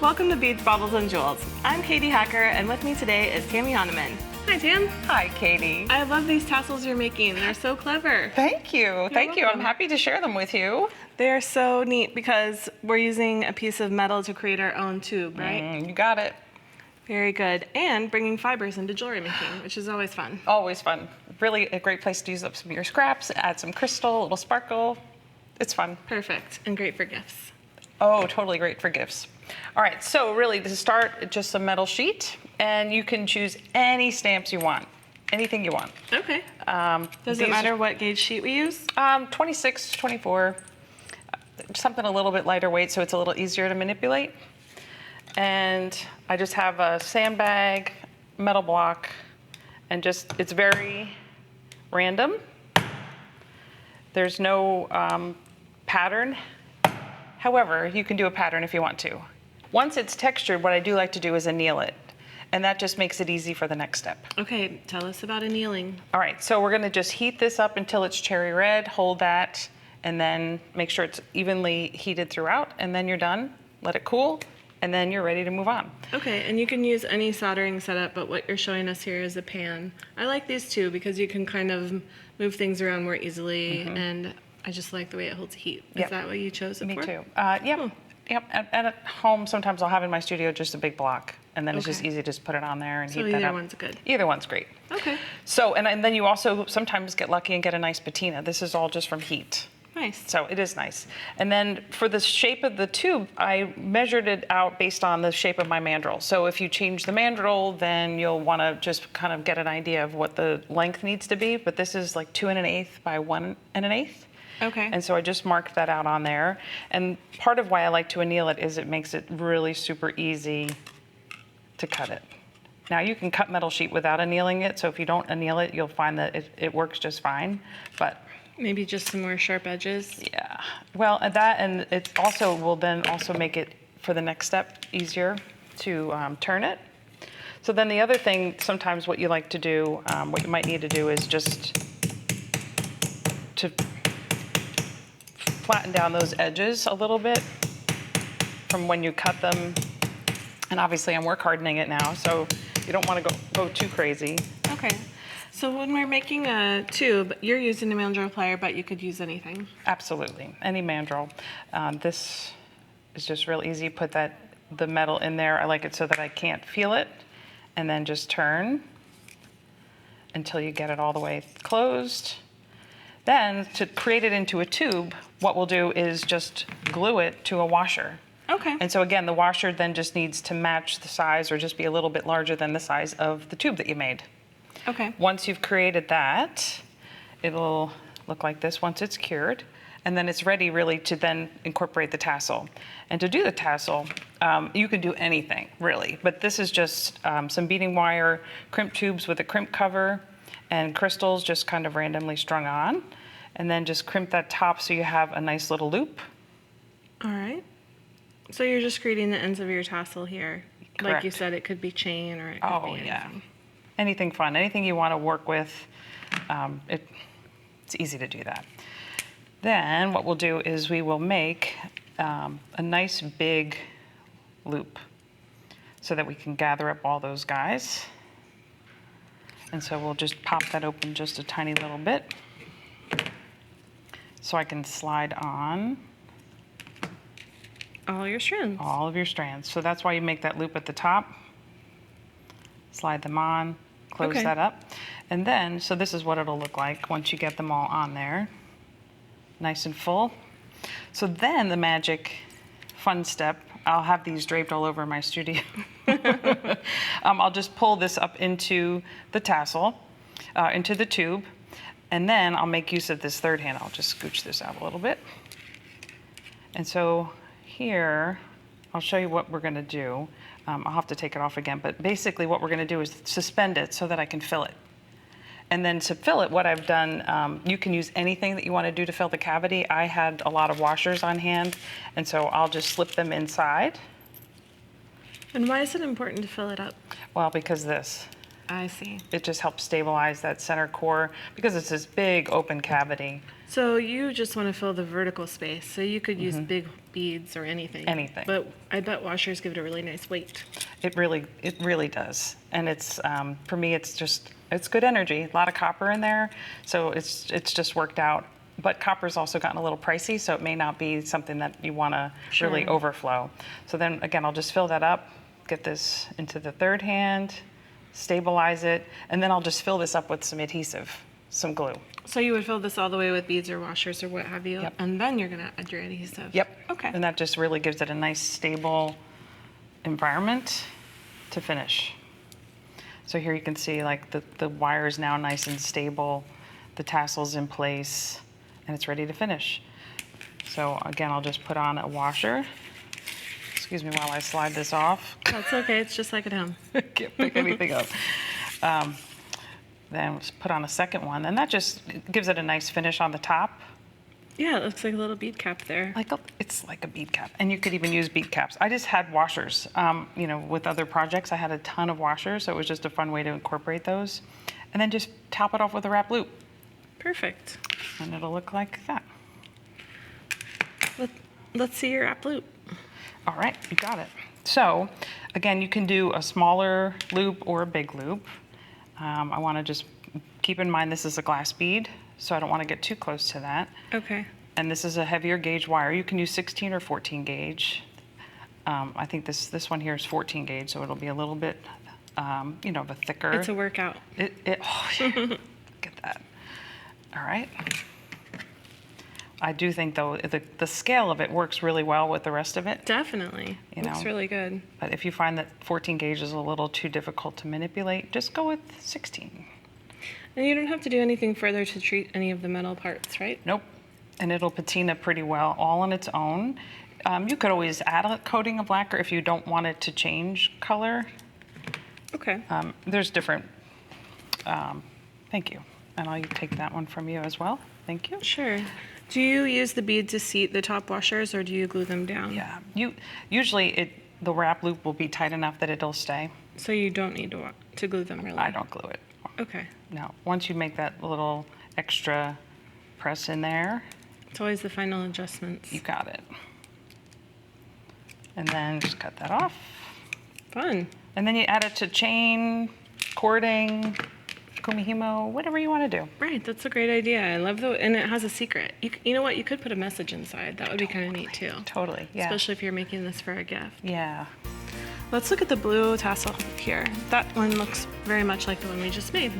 Welcome to Beads, Baubles and Jewels. I'm Katie Hacker, and with me today is Tammy Honaman. Hi, Tam. Hi, Katie. I love these tassels you're making. They're so clever. Thank you. Thank you. I'm happy to share them with you. They are so neat because we're using a piece of metal to create our own tube, right? You got it. Very good. And bringing fibers into jewelry making, which is always fun. Always fun. Really a great place to use up some of your scraps, add some crystal, a little sparkle. It's fun. Perfect. And great for gifts. Oh, totally great for gifts. All right, so really to start, just a metal sheet, and you can choose any stamps you want, anything you want. Okay. Does it matter what gauge sheet we use? 26, 24, something a little bit lighter weight so it's a little easier to manipulate. And I just have a sandbag, metal block, and it's very random. There's no pattern. However, you can do a pattern if you want to. Once it's textured, what I do like to do is anneal it, and that just makes it easy for the next step. Okay, tell us about annealing. All right, so we're gonna just heat this up until it's cherry red, hold that, and then make sure it's evenly heated throughout, and then you're done. Let it cool, and then you're ready to move on. Okay, and you can use any soldering setup, but what you're showing us here is a pan. I like these too because you can kind of move things around more easily, and I just like the way it holds heat. Is that what you chose it for? Me too. Yep. Cool. Yep. And at home, sometimes I'll have in my studio just a big block, and then it's just easy to just put it on there and heat that up. So either one's good. Either one's great. Okay. So, and then you also sometimes get lucky and get a nice patina. This is all just from heat. Nice. So it is nice. And then for the shape of the tube, I measured it out based on the shape of my mandrel. So if you change the mandrel, then you'll want to just kind of get an idea of what the length needs to be. But this is like 2 1/8 by 1 1/8. Okay. And so I just marked that out on there. And part of why I like to anneal it is it makes it really super easy to cut it. Now you can cut metal sheet without annealing it, so if you don't anneal it, you'll find that it works just fine. But maybe just some more sharp edges. yeah, well, and it also will then also make it for the next step easier to turn it. So then the other thing, sometimes what you like to do, what you might need to do is just to flatten down those edges a little bit from when you cut them. And obviously I'm work hardening it now, so you don't want to go too crazy. Okay. So when we're making a tube, you're using a mandrel plier, but you could use anything. Absolutely, any mandrel. This is just real easy. Put the metal in there. I like it so that I can't feel it. And then just turn until you get it all the way closed. Then to create it into a tube, what we'll do is just glue it to a washer. Okay. And so again, the washer then just needs to match the size or just be a little bit larger than the size of the tube that you made. Okay. Once you've created that, it'll look like this once it's cured. And then it's ready really to then incorporate the tassel. And to do the tassel, you can do anything really, but this is just some beading wire, crimp tubes with a crimp cover, and crystals just kind of randomly strung on. And then just crimp that top so you have a nice little loop. All right. So you're just creating the ends of your tassel here. Correct. Like you said, it could be chain or it could be anything. Yeah. Anything fun, anything you want to work with, it's easy to do that. Then what we'll do is we will make a nice big loop so that we can gather up all those guys. And so we'll just pop that open just a tiny little bit so I can slide on all your strands. all of your strands. So that's why you make that loop at the top. Slide them on, close that up. And then, so this is what it'll look like once you get them all on there. Nice and full. So then the magic fun step, I'll have these draped all over my studio. I'll just pull this up into the tassel, into the tube, and then I'll make use of this third hand. I'll just scooch this out a little bit. And so here, I'll show you what we're gonna do. I'll have to take it off again, but basically what we're gonna do is suspend it so that I can fill it. And then to fill it, what I've done, you can use anything that you want to do to fill the cavity. I had a lot of washers on hand, and so I'll just slip them inside. And why is it important to fill it up? Well, because this. I see. It just helps stabilize that center core because it's this big open cavity. So you just want to fill the vertical space. So you could use big beads or anything. Anything. But I bet washers give it a really nice weight. It really does. And it's, for me, it's good energy. A lot of copper in there, so it's just worked out. But copper's also gotten a little pricey, so it may not be something that you want to really overflow. So then again, I'll just fill that up, get this into the third hand, stabilize it, and then I'll just fill this up with some adhesive, some glue. So you would fill this all the way with beads or washers or what have you, and then you're gonna add your adhesive. Yep. Okay. And that just really gives it a nice stable environment to finish. So here you can see like the wire is now nice and stable, the tassel's in place, and it's ready to finish. So again, I'll just put on a washer. Excuse me while I slide this off. That's okay, it's just like at home. Can't pick anything up. Then let's put on a second one, and that just gives it a nice finish on the top. Yeah, it looks like a little bead cap there. It's like a bead cap, and you could even use bead caps. I just had washers. You know, with other projects, I had a ton of washers, so it was just a fun way to incorporate those. And then just top it off with a wrap loop. Perfect. And it'll look like that. Let's see your wrap loop. All right, you got it. So, again, you can do a smaller loop or a big loop. I want to just keep in mind this is a glass bead, so I don't want to get too close to that. Okay. And this is a heavier gauge wire. You can use 16 or 14 gauge. I think this one here is 14 gauge, so it'll be a little bit, you know, of a thicker. It's a workout. Oh, yeah. Look at that. All right. I do think, though, the scale of it works really well with the rest of it. Definitely. Looks really good. But if you find that 14 gauge is a little too difficult to manipulate, just go with 16. And you don't have to do anything further to treat any of the metal parts, right? Nope. And it'll patina pretty well all on its own. You could always add a coating of lacquer if you don't want it to change color. Okay. There's different, thank you. And I'll take that one from you as well. Thank you. Sure. Do you use the bead to seat the top washers, or do you glue them down? Yeah. Usually the wrap loop will be tight enough that it'll stay. So you don't need to glue them, really? I don't glue it. Okay. No. Once you make that little extra press in there. It's always the final adjustments. You got it. And then just cut that off. Fun. And then you add it to chain, cording, kumihimo, whatever you want to do. Right, that's a great idea. I love and it has a secret. You know what? You could put a message inside. That would be kind of neat too. Totally, yeah. Especially if you're making this for a gift. Yeah. Let's look at the blue tassel here. That one looks very much like the one we just made.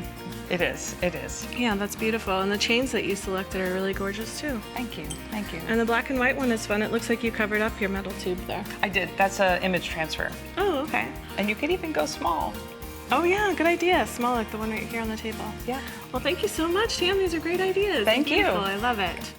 It is. It is. Yeah, that's beautiful. And the chains that you selected are really gorgeous too. Thank you. Thank you. And the black and white one is fun. It looks like you covered up your metal tube there. I did. That's an image transfer. Oh, okay. And you could even go small. Oh yeah, good idea. Small like the one right here on the table. Yeah. Well, thank you so much, Tam. These are great ideas. Thank you. Beautiful. I love it.